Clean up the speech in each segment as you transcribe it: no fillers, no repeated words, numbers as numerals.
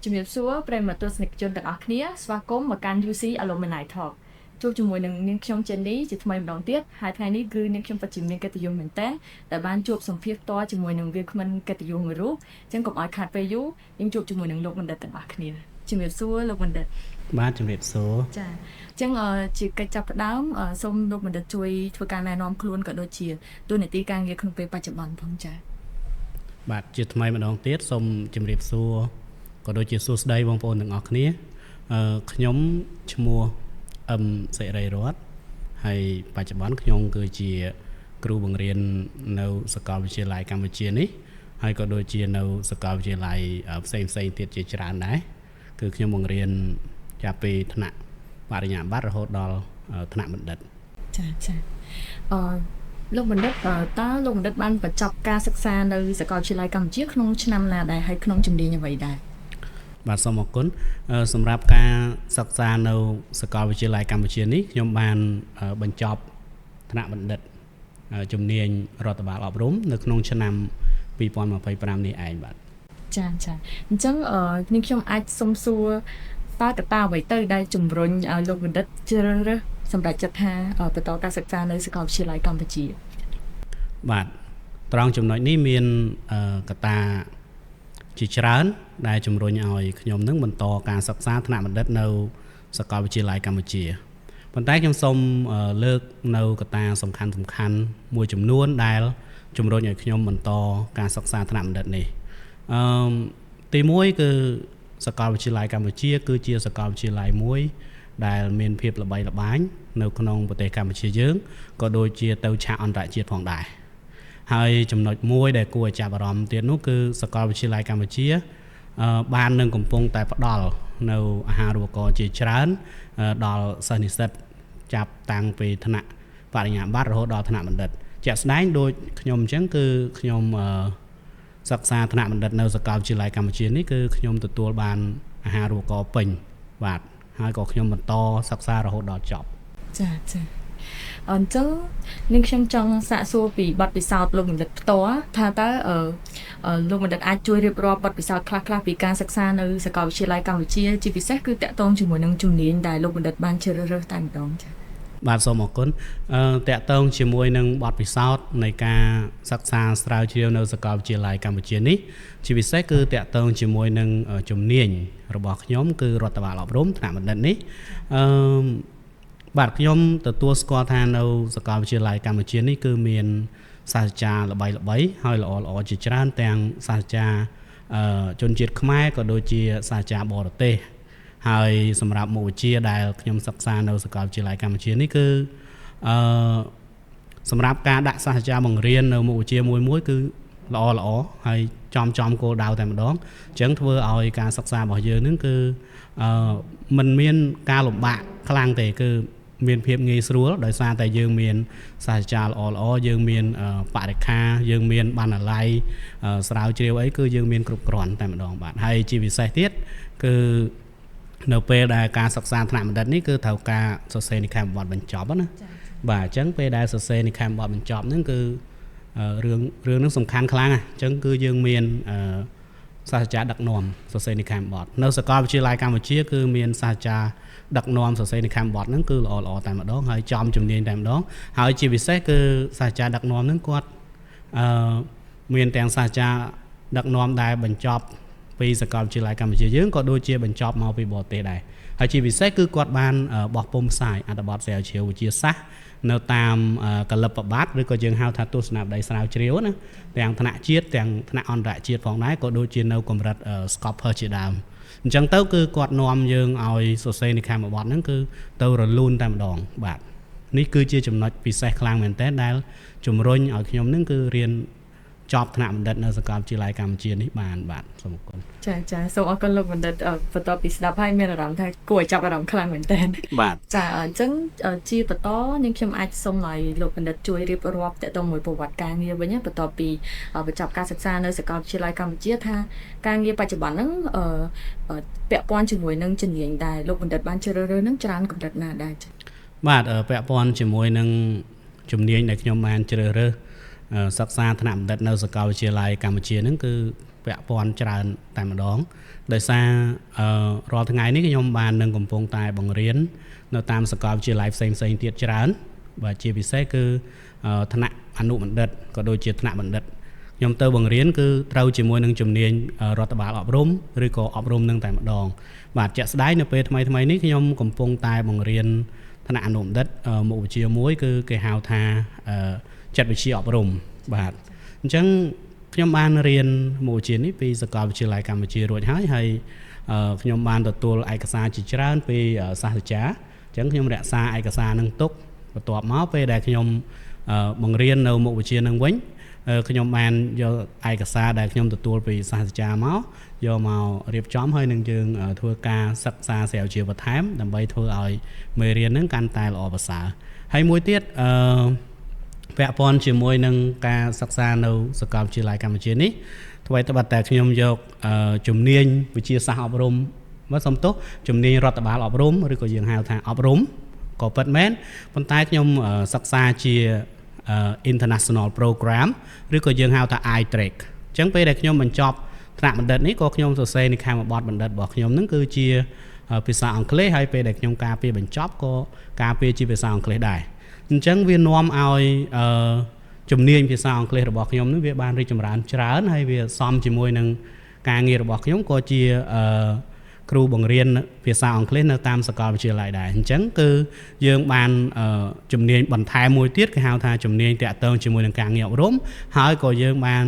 ជំរាបសួរប្រិយមិត្តទស្សនិកជនទាំងអស់គ្នាស្វាគមន៍មកកាន់ UC Alumni Talk ជួបជាមួយនឹងនាងខ្ញុំ Jenny ជាថ្មីម្ដងទៀតហើយថ្ងៃនេះគឺនាងខ្ញុំពិតជាមានកិត្តិយសមែនតើដែលបានជួបសម្ភាសន៍ផ្ទាល់ជាមួយនឹងវាគ្មិនកិត្តិយសមួយរូបអញ្ចឹងកុំឲ្យខាតពេលយូរយើងជួបជាមួយនឹងលោកបណ្ឌិតទាំងអស់គ្នាជំរាបសួរលោកបណ្ឌិតបាទជំរាបសួរចាអញ្ចឹងជាកិច្ចចាប់ផ្ដើមសូមលោកបណ្ឌិតជួយធ្វើការណែនាំខ្លួនក៏ដូចជាតួនាទីការងារក្នុងពេលបច្ចុប្បន្នផងចាបាទជាថ្មីម្ដងទៀតសូមជំរាបសួរក៏ដូចជាសួស្តីបងប្អូនទាំងអស់គ្នាខ្ញុំឈ្មោះសិរីរតន៍ហើយបច្ចុប្បន្នខ្ញុំគឺជាគ្រូបង្រៀននៅសាកលវិទ្យាល័យកម្ពុជានេះហើយក៏ដូចជានៅសាកលវិទ្យាល័យផ្សេងទៀតជាច្រើនដែរគឺខ្ញុំបង្រៀនចាប់ពីថ្នាក់បរិញ្ញាបត្ររហូតដល់ថ្នាក់បណ្ឌិតចាលោកបណ្ឌិតតើលោកបណ្ឌិតបានបញ្ចប់ការសិក្សានៅសាកលវិទ្យាល័យកម្ពុជាក្នុងឆ្នាំណាដែរហើយក្នុងជំនាញអ្វីដែរបាទសូមអរគុណសម្រាប់ការសិក្សានៅសាកលវិទ្យាល័យកម្ពុជានេះខ្ញុំបានបញ្ចប់ថ្នាក់បណ្ឌិតជំនាញរដ្ឋបាលអប់រំនៅក្នុងឆ្នាំ2025នេះឯងបាទចាអញ្ចឹងនាងខ្ញុំអាចសុំសួរតើកត្តាអ្វីទៅដែលជំរុញឲ្យលោកបណ្ឌិតជ្រើសរើសសម្រាប់ចិត្តថាបន្តការសិក្សានៅសាកលវិទ្យាល័យកម្ពុជាបាទត្រង់ចំណុចនេះមានកត្តាជាច្រើនដែលជំរុញឲ្យខ្ញុំនឹងបន្តការសិក្សាថ្នាក់បណ្ឌិតនៅសាកលវិទ្យាល័យកម្ពុជាប៉ុន្តែខ្ញុំសូមលើកនៅកត្តាសំខាន់មួយចំនួនដែលជំរុញឲ្យខ្ញុំបន្តការសិក្សាថ្នាក់បណ្ឌិតនេះទី1គឺសាកលវិទ្យាល័យកម្ពុជាគឺជាសាកលវិទ្យាល័យមួយដែលមានភាពល្បីល្បាញនៅក្នុងប្រទេសកម្ពុជាយើងក៏ដូចជាទៅឆាកអន្តរជាតិផងដែរហើយចំណុចមួយដែលគួរឲ្យចាប់អារម្មណ៍ទៀតនោះគឺសាកលវិទ្យាល័យកម្ពុជាបាននឹងកំពុងតែផ្ដល់នៅអាហារូបករណ៍ជាច្រើនដល់សិស្សនិស្សិតចាប់តាំងពីថ្នាក់បរិញ្ញាបត្ររហូតដល់ថ្នាក់បណ្ឌិតជាក់ស្ដែងដូចខ្ញុំអញ្ចឹងគឺខ្ញុំសិក្សាថ្នាក់បណ្ឌិតនៅសាកលវិទ្យាល័យកម្ពុជានេះគឺខ្ញុំទទួលបានអាហារូបករណ៍ពេញបាទហើយក៏ខ្ញុំបន្តសិក្សារហូតដល់ចប់ចាអញ្ចឹងនាងខ្ញុំចង់សាកសួរពីបទពិសោធន៍លោកបណ្ឌិតផ្ទាល់ថាតើលោកបណ្ឌិតអាចជួយរៀបរាប់បទពិសោធន៍ខ្លះៗពីការសិក្សានៅសាកលវិទ្យាល័យកម្ពុជាជាពិសេសគឺតាក់ទងជាមួយនឹងជំនាញដែលលោកបណ្ឌិតបានជ្រើសរើសតែម្ដងចាបាទសូមអរគុណតាក់ទងជាមួយនឹងបទពិសោធន៍នៃការសិក្សាស្រាវជ្រាវនៅសាកលវិទ្យាល័យកម្ពុជានេះជាពិសេសគឺតាក់ទងជាមួយនឹងជំនាញរបស់ខ្ញុំគឺរដ្ឋបាលអប់រំថ្នាក់បណ្ឌិតនេះបាទខ្ញុំទទួលស្គាល់ថានៅសាកលវិទ្យាល័យកម្ពុជានេះគឺមានសាស្ត្រាចារ្យល្បីហើយល្អជាច្រើនទាំងសាស្ត្រាចារ្យជនជាតិខ្មែរក៏ដូចជាសាស្ត្រាចារ្យបរទេសហើយសម្រាប់មុខវិជ្ជាដែលខ្ញុំសិក្សានៅសាកលវិទ្យាល័យកម្ពុជានេះគឺសម្រាប់ការដាក់សាស្ត្រាចារ្យបង្រៀននៅមុខវិជ្ជាមួយគឺល្អហើយចំគោលដៅតែម្ដងអញ្ចឹងធ្វើឲ្យការសិក្សារបស់យើងនឹងគឺมันមានការលំបាកខ្លាំងទេគឺមានភាពងាយស្រួលដោយសារតែយើងមានសាស្ត្រាចារ្យល្អយើងមានបរិក្ខាយើងមានបណ្ណាល័យស្រាវជ្រាវអីគឺយើងមានគ្រប់គ្រាន់តែម្ដងបាទហើយជាពិសេសទៀតគឺនៅពេលដែលការសិក្សាថ្នាក់បណ្ឌិតនេះគឺត្រូវការសរសេរនិក្ខេបបទបញ្ចប់ណាបាទអញ្ចឹងពេលដែលសរសេរនិក្ខេបបទបញ្ចប់ហ្នឹងគឺរឿងហ្នឹងសំខាន់ខ្លាំងអញ្ចឹងគឺយើងមានសាស្ត្រាចារ្យដឹកនាំសរសេរនិក្ខេបបទនៅសាកលវិទ្យាល័យកម្ពុជាគឺមានសាស្ត្រាចារ្យដឹកនាំសរសេរនិក្ខេបបទហ្នឹងគឺល្អតែម្ដងហើយចំជំនាញតែម្ដងហើយជាពិសេសគឺសាស្ត្រាចារ្យដឹកនាំហ្នឹងគាត់មានទាំងសាស្ត្រាចារ្យដឹកនាំដែលបញ្ចប់ពីសាកលវិទ្យាល័យកម្ពុជាយើងក៏ដូចជាបញ្ចប់មកពីបរទេសដែរហើយជាពិសេសគឺគាត់បានបោះពុម្ពផ្សាយអត្ថបទស្រាវជ្រាវវិទ្យាសាស្ត្រនៅតាមកលិបបត្តិឬក៏យើងហៅថាទស្សនវិស័យស្រាវជ្រាវណាទាំងថ្នាក់ជាតិទាំងថ្នាក់អន្តរជាតិផងដែរក៏ដូចជានៅកម្រិត Scopus ជាដើមអញ្ចឹងទៅគឺគាត់នាំយើងឲ្យសរសេរនិក្ខេបបទហ្នឹងគឺទៅរលូនតែម្ដងបាទនេះគឺជាចំណុចពិសេសខ្លាំងមែនទែនដែលជំរុញឲ្យខ្ញុំហ្នឹងគឺរៀនចប់ថ្នាក់បណ្ឌិតនៅសាកលវិទ្យាល័យកម្ពុជានេះបានបាទសូមអរគុណចាសូមអរគុណលោកបណ្ឌិតបន្តពីស្ដាប់ហើយមានអារម្មណ៍ថាគួរឲ្យចាប់អារម្មណ៍ខ្លាំងមែនទែនបាទចាអញ្ចឹងជាបន្តនាងខ្ញុំអាចសូមឲ្យលោកបណ្ឌិតជួយរៀបរាប់តទៅមួយប្រវត្តិការងារវិញបន្ទាប់ពីបញ្ចប់ការសិក្សានៅសាកលវិទ្យាល័យកម្ពុជាថាការងារបច្ចុប្បន្នហ្នឹងពាក់ព័ន្ធជាមួយនឹងជំនាញដែលលោកបណ្ឌិតបានជ្រើសរើសហ្នឹងច្រើនកម្រិតណាដែរបាទពាក់ព័ន្ធជាមួយនឹងជំនាញដែលខ្ញុំបានជ្រើសរើស សិក្សាថ្នាក់បណ្ឌិតនៅសាកលវិទ្យាល័យកម្ពុជាហ្នឹងគឺពាក់ព័ន្ធច្រើនតែម្ដងដោយសាររាល់ថ្ងៃនេះខ្ញុំបាននឹងកំពុងតែបង្រៀននៅតាមសាកលវិទ្យាល័យផ្សេងៗទៀតច្រើនបាទជាពិសេសគឺថ្នាក់អនុបណ្ឌិតក៏ដូចជាថ្នាក់បណ្ឌិតខ្ញុំទៅបង្រៀនគឺត្រូវជាមួយនឹងជំនាញរដ្ឋបាលអប់រំឬក៏អប់រំនឹងតែម្ដងបាទជាក់ស្ដែងនៅពេលថ្មីៗនេះខ្ញុំកំពុងតែបង្រៀនថ្នាក់អនុបណ្ឌិតមុខវិជ្ជាមួយគឺគេហៅថាចិត្តវិទ្យាអប់រំបាទអញ្ចឹងខ្ញុំបានរៀនមុខវិជ្ជានេះពីសាកលវិទ្យាល័យកម្ពុជារួចហើយខ្ញុំបានទទួលឯកសារជាច្រើនពីសាស្ត្រាចារ្យអញ្ចឹងខ្ញុំរក្សាឯកសារនឹងទុកបន្ទាប់មកពេលដែលខ្ញុំបង្រៀននៅមុខវិជ្ជានឹងវិញខ្ញុំបានយកឯកសារដែលខ្ញុំទទួលពីសាស្ត្រាចារ្យមកយកមករៀបចំហើយនឹងយើងធ្វើការសិក្សាស្រាវជ្រាវបន្ថែមដើម្បីធ្វើឲ្យមេរៀននឹងកាន់តែល្អប្រសើរហើយមួយទៀតពាក់ព័ន្ធជាមួយនឹងការសិក្សានៅសាកលវិទ្យាល័យកម្ពុជានេះថ្មីត្បិតតែខ្ញុំយកជំនាញវិទ្យាសាស្ត្រអប់រំមកសំទោសជំនាញរដ្ឋបាលអប់រំឬក៏យើងហៅថាអប់រំក៏ពិតមែនប៉ុន្តែខ្ញុំសិក្សាជា international program ឬក៏យើងហៅថា iTrack អញ្ចឹងពេលដែលខ្ញុំបញ្ចប់ថ្នាក់បណ្ឌិតនេះក៏ខ្ញុំសរសេរនិក្ខមបទបណ្ឌិតរបស់ខ្ញុំនឹងគឺជាភាសាអង់គ្លេសហើយពេលដែលខ្ញុំការពារបញ្ចប់ក៏ការពារជាភាសាអង់គ្លេសដែរអញ្ចឹងវានាំឲ្យជំនាញភាសាអង់គ្លេសរបស់ខ្ញុំនឹងវាបានរីកចម្រើនច្រើនហើយវាសមជាមួយនឹងការងាររបស់ខ្ញុំក៏ជាគ្រូបង្រៀនភាសាអង់គ្លេសនៅតាមសាកលវិទ្យាល័យដែរអញ្ចឹងគឺយើងបានជំនាញបន្ថែមមួយទៀតគេហៅថាជំនាញតាក់ទងជាមួយនឹងការងារអប់រំហើយក៏យើងបាន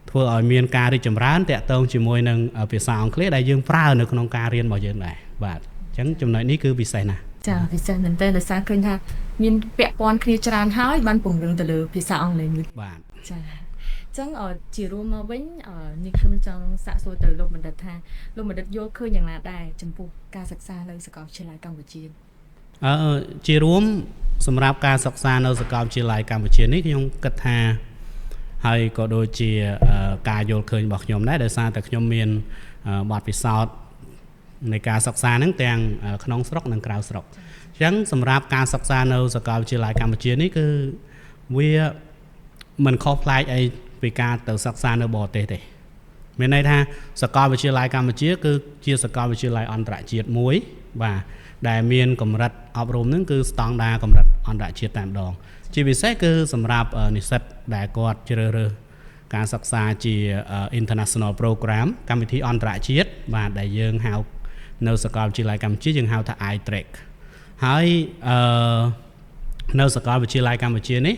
ធ្វើឲ្យមានការរីកចម្រើនតាក់ទងជាមួយនឹងភាសាអង់គ្លេសដែលយើងប្រើនៅក្នុងការរៀនរបស់យើងដែរបាទអញ្ចឹងចំណុចនេះគឺពិសេសណាស់ចាពិសេសមែនទែនដោយសារឃើញថាមានពាក់ព័ន្ធគ្នាច្រើនហើយបានពង្រឹងទៅលើភាសាអង់គ្លេសនេះបាទចាចឹងជារួមមកវិញនេះខ្ញុំចង់សាកសួរទៅលោកបណ្ឌិតថាលោកបណ្ឌិតយល់ឃើញយ៉ាងណាដែរចំពោះការសិក្សានៅសាកលវិទ្យាល័យកម្ពុជាជារួមសម្រាប់ការសិក្សានៅសាកលវិទ្យាល័យកម្ពុជានេះខ្ញុំគិតថាហើយក៏ដូចជាការយល់ឃើញរបស់ខ្ញុំដែរដោយសារតែខ្ញុំមានបទពិសោធន៍នៃការសិក្សាហ្នឹងទាំងក្នុងស្រុកនិងក្រៅស្រុកអញ្ចឹងសម្រាប់ការសិក្សានៅសាកលវិទ្យាល័យកម្ពុជានេះគឺវាមិនខុសប្លែកអីពីការទៅសិក្សានៅបរទេសទេមានន័យថាសាកលវិទ្យាល័យកម្ពុជាគឺជាសាកលវិទ្យាល័យអន្តរជាតិមួយបាទដែលមានកម្រិតអប់រំហ្នឹងគឺស្តង់ដារកម្រិតអន្តរជាតិតែម្ដងជាពិសេសគឺសម្រាប់និស្សិតដែលគាត់ជ្រើសរើសការសិក្សាជា international program កម្មវិធីអន្តរជាតិបាទដែលយើងហៅនៅសាកលវិទ្យាល័យកម្ពុជាយើងហៅថា iTrack ហើយនៅសាកលវិទ្យាល័យកម្ពុជានេះ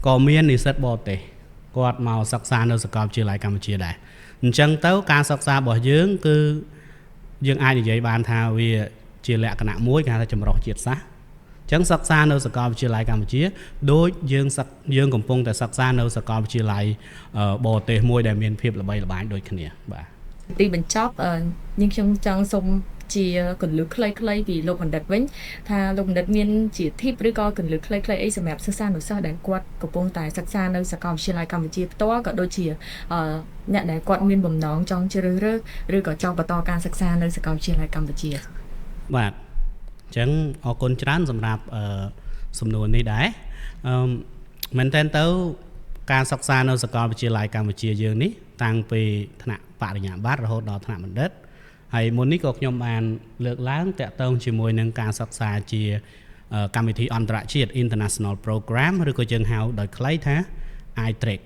ក៏មាននិស្សិតបរទេសគាត់មកសិក្សានៅសាកលវិទ្យាល័យកម្ពុជាដែរអញ្ចឹងទៅការសិក្សារបស់យើងគឺយើងអាចនិយាយបានថាវាជាលក្ខណៈមួយគេហៅថាចម្រុះជាតិសាសន៍អញ្ចឹងសិក្សានៅសាកលវិទ្យាល័យកម្ពុជាដូចយើងកំពុងតែសិក្សានៅសាកលវិទ្យាល័យបរទេសមួយដែលមានភាពល្បីល្បាញដូចគ្នាបាទទីបញ្ចប់យើងខ្ញុំចង់សូមជាកន្លឹះខ្លីៗពីលោកបណ្ឌិតវិញថាលោកបណ្ឌិតមានជា tip ឬក៏កន្លឹះខ្លីៗអីសម្រាប់សិស្សានុសិស្សដែលគាត់កំពុងតែសិក្សានៅសាកលវិទ្យាល័យកម្ពុជាផ្ទាល់ក៏ដូចជាអ្នកដែលគាត់មានបំណងចង់ជ្រើសរើសឬក៏ចង់បន្តការសិក្សានៅសាកលវិទ្យាល័យកម្ពុជាបាទអញ្ចឹងអរគុណច្រើនសម្រាប់សំណួរនេះដែរមែនតើទៅការសិក្សានៅសាកលវិទ្យាល័យកម្ពុជាយើងនេះតាំងពីថ្នាក់បរិញ្ញាបត្ររហូតដល់ថ្នាក់បណ្ឌិតហើយមុននេះក៏ខ្ញុំបានលើកឡើងតាក់ទងជាមួយនឹងការសិក្សាជាកម្មវិធីអន្តរជាតិ International Program ឬក៏យើងហៅដោយខ្លីថា iTrack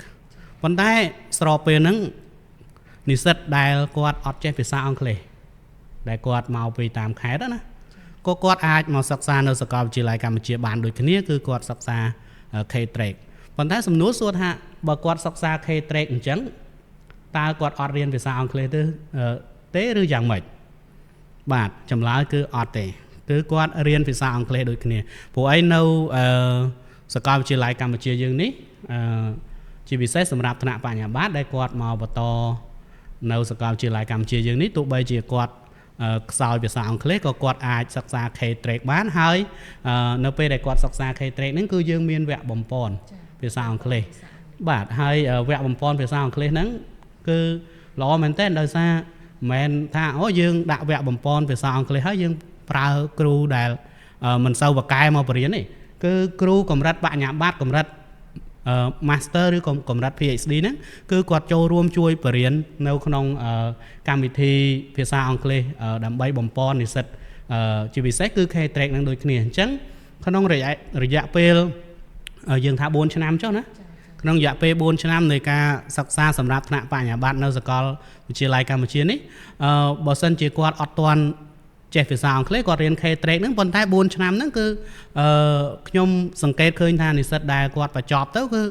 ប៉ុន្តែស្របពេលហ្នឹងនិស្សិតដែលគាត់អត់ចេះភាសាអង់គ្លេសដែលគាត់មកពីតាមខេត្តណាក៏គាត់អាចមកសិក្សានៅសាកលវិទ្យាល័យកម្ពុជាបានដូចគ្នាគឺគាត់សិក្សា K-Track ប៉ុន្តែសំណួរសួរថាបើគាត់សិក្សា K-Track អញ្ចឹងតើគាត់អត់រៀនភាសាអង់គ្លេសទេឬយ៉ាងម៉េចបាទចម្លើយគឺអត់ទេគឺគាត់រៀនភាសាអង់គ្លេសដូចគ្នាព្រោះអីនៅសាកលវិទ្យាល័យកម្ពុជាយើងនេះជាពិសេសសម្រាប់ថ្នាក់បញ្ញាបត្រដែលគាត់មកបន្តនៅសាកលវិទ្យាល័យកម្ពុជាយើងនេះទោះបីជាគាត់ខ្សោយភាសាអង់គ្លេសក៏គាត់អាចសិក្សា K-Track បានហើយនៅពេលដែលគាត់សិក្សា K-Track ហ្នឹងគឺយើងមានវគ្គបំពន់ភាសាអង់គ្លេសបាទហើយវគ្គបំពន់ភាសាអង់គ្លេសហ្នឹងគឺល្អមែនទែនដោយសារមិនថាយើងដាក់វគ្គបំពន់ភាសាអង់គ្លេសហើយយើងប្រើគ្រូដែលមិនសូវបកកែមកបរៀនទេគឺគ្រូកម្រិតបញ្ញាបត្រកម្រិត master ឬក៏កម្រិត PhD ហ្នឹងគឺគាត់ចូលរួមជួយបរិញ្ញានៅក្នុងកម្មវិធីភាសាអង់គ្លេសដើម្បីបំពន់និស្សិតជាពិសេសគឺ K-Track នឹងដូចគ្នាអញ្ចឹងក្នុងរយៈពេលយើងថា4ឆ្នាំចុះណាក្នុងរយៈពេល4ឆ្នាំនៃការសិក្សាសម្រាប់ថ្នាក់បញ្ញាបត្រនៅសាកលវិទ្យាល័យកម្ពុជានេះបើសិនជាគាត់អត់ទាន់ចេះភាសាអង់គ្លេសគាត់រៀន K-Track ហ្នឹងប៉ុន្តែ4ឆ្នាំហ្នឹងគឺខ្ញុំសង្កេតឃើញថានិស្សិតដែលគាត់បញ្ចប់ទៅគឺ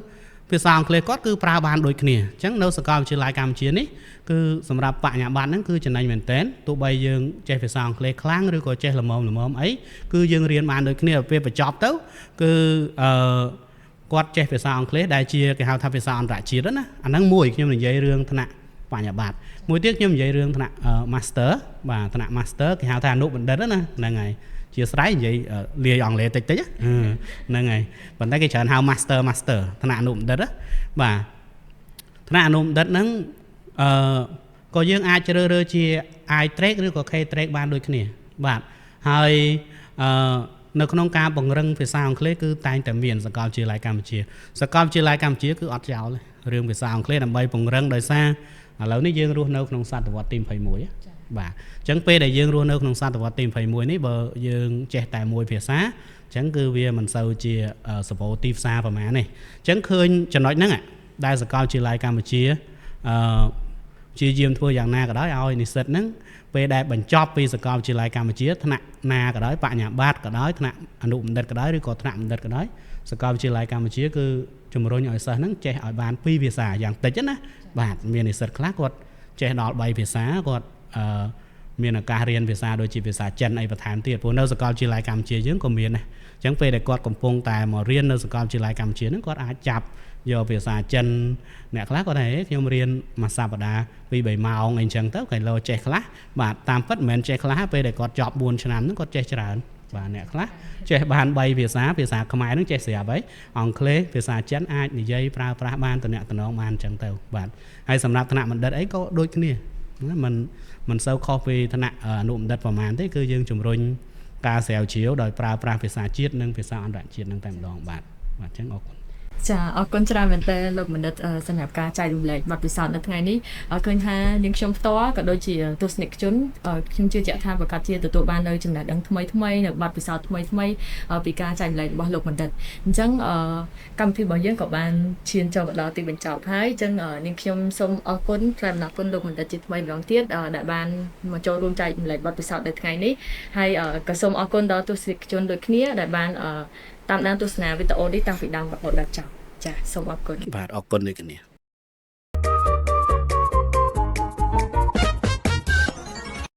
ភាសាអង់គ្លេសគាត់គឺប្រើបានដូចគ្នាអញ្ចឹងនៅសាកលវិទ្យាល័យកម្ពុជានេះគឺសម្រាប់បញ្ញាបត្រហ្នឹងគឺចំណេញមែនទែនទោះបីយើងចេះភាសាអង់គ្លេសខ្លាំងឬក៏ចេះល្មមអីគឺយើងរៀនបានដូចគ្នាពេលបញ្ចប់ទៅគឺគាត់ចេះភាសាអង់គ្លេសដែលជាគេហៅថាភាសាអន្តរជាតិណាអាហ្នឹងមួយខ្ញុំនិយាយរឿងថ្នាក់បញ្ញាបត្រមួយទៀតខ្ញុំនិយាយរឿងថ្នាក់ master បាទថ្នាក់ master គេហៅថាអនុបណ្ឌិតណាហ្នឹងហើយជាស្រ័យនិយាយលាយអង់គ្លេសតិចហ្នឹងហើយប៉ុន្តែគេច្រើនហៅ master ថ្នាក់អនុបណ្ឌិតបាទថ្នាក់អនុបណ្ឌិតហ្នឹងក៏យើងអាចជ្រើសរើសជា I-Track ឬក៏ K-Track បានដូចគ្នាបាទហើយនៅក្នុងការបង្រឹងភាសាអង់គ្លេសគឺតែងតែមានសាកលវិទ្យាល័យកម្ពុជាគឺអត់ចោលរឿងភាសាអង់គ្លេសដើម្បីពង្រឹងដោយសារឥឡូវនេះយើងរស់នៅក្នុងសតវត្សទី21បាទអញ្ចឹងពេលដែលយើងរស់នៅក្នុងសតវត្សទី21នេះបើយើងចេះតែមួយភាសាអញ្ចឹងគឺវាមិនសូវជាសពោទីផ្សារប្រហែលនេះអញ្ចឹងឃើញចំណុចហ្នឹងដែលសាកលវិទ្យាល័យកម្ពុជាជាយាមធ្វើយ៉ាងណាក៏ដោយឲ្យនិស្សិតហ្នឹងពេលដែលបញ្ចប់ពីសាកលវិទ្យាល័យកម្ពុជាថ្នាក់ណាក៏ដោយបញ្ញាបត្រក៏ដោយថ្នាក់អនុបណ្ឌិតក៏ដោយឬក៏ថ្នាក់បណ្ឌិតក៏ដោយសាកលវិទ្យាល័យកម្ពុជាគឺជំរុញឲ្យសិស្សហ្នឹងចេះឲ្យបាន2ភាសាយ៉ាងតិចណាបាទមាននិស្សិតខ្លះគាត់ចេះដល់3ភាសាគាត់មានឱកាសរៀនភាសាដូចជាភាសាចិនអីបន្ថែមទៀតព្រោះនៅសាកលវិទ្យាល័យកម្ពុជាយើងក៏មានដែរអញ្ចឹងពេលដែលគាត់កំពុងតែមករៀននៅសាកលវិទ្យាល័យកម្ពុជាហ្នឹងគាត់អាចចាប់យកភាសាចិនអ្នកខ្លះគាត់ថាខ្ញុំរៀនមួយសប្តាហ៍ 2-3 ម៉ោងអីចឹងទៅគេលោចេះខ្លះបាទតាមពិតមិនមែនចេះខ្លះពេលដែលគាត់ចប់4ឆ្នាំហ្នឹងគាត់ចេះច្រើនបាទអ្នកខ្លះចេះបាន3ភាសាខ្មែរហ្នឹងចេះស្រាប់ហើយអង់គ្លេសភាសាចិនអាចនិយាយប្រើប្រាស់បានតំណែងបានចឹងទៅបាទហើយសម្រាប់ថ្នាក់បណ្ឌិតអីក៏ដូចគ្នាមិនសូវខុសពីថ្នាក់អនុបណ្ឌិតប្រហែលទេគឺយើងជំរុញការស្រាវជ្រាវដោយប្រើប្រាស់ភាសាជាតិនិងភាសាអន្តរជាតិនឹងតែម្ដងបាទអញ្ចឹងអរគុណចាអរគុណច្រើនមែនតើលោកមនិតសម្រាប់ការចែករំលែកបទពិសោធន៍នៅថ្ងៃនេះឃើញថានាងខ្ញុំផ្ទាល់ក៏ដូចជាទស្សនិកជនខ្ញុំជឿជាក់ថាប្រកាសជាទទួលបាននៅចំណេះដឹងថ្មីនៅបទពិសោធន៍ថ្មីពីការចែករំលែករបស់លោកមនិតអញ្ចឹងកម្មវិធីរបស់យើងក៏បានឈានចូលមកដល់ទីបញ្ចប់ហើយអញ្ចឹងនាងខ្ញុំសូមអរគុណថ្លែងអំណរគុណលោកមនិតជាថ្មីម្ដងទៀតដែលបានមកចូលរួមចែករំលែកបទពិសោធន៍នៅថ្ងៃនេះហើយក៏សូមអរគុណដល់ទស្សនិកជនដូចគ្នាដែលបានតាមដានទស្សនាវីដេអូនេះតាំងពីដើមរហូតដល់ចប់ចាសូមអរគុណបាទអរគុណដូចគ្នា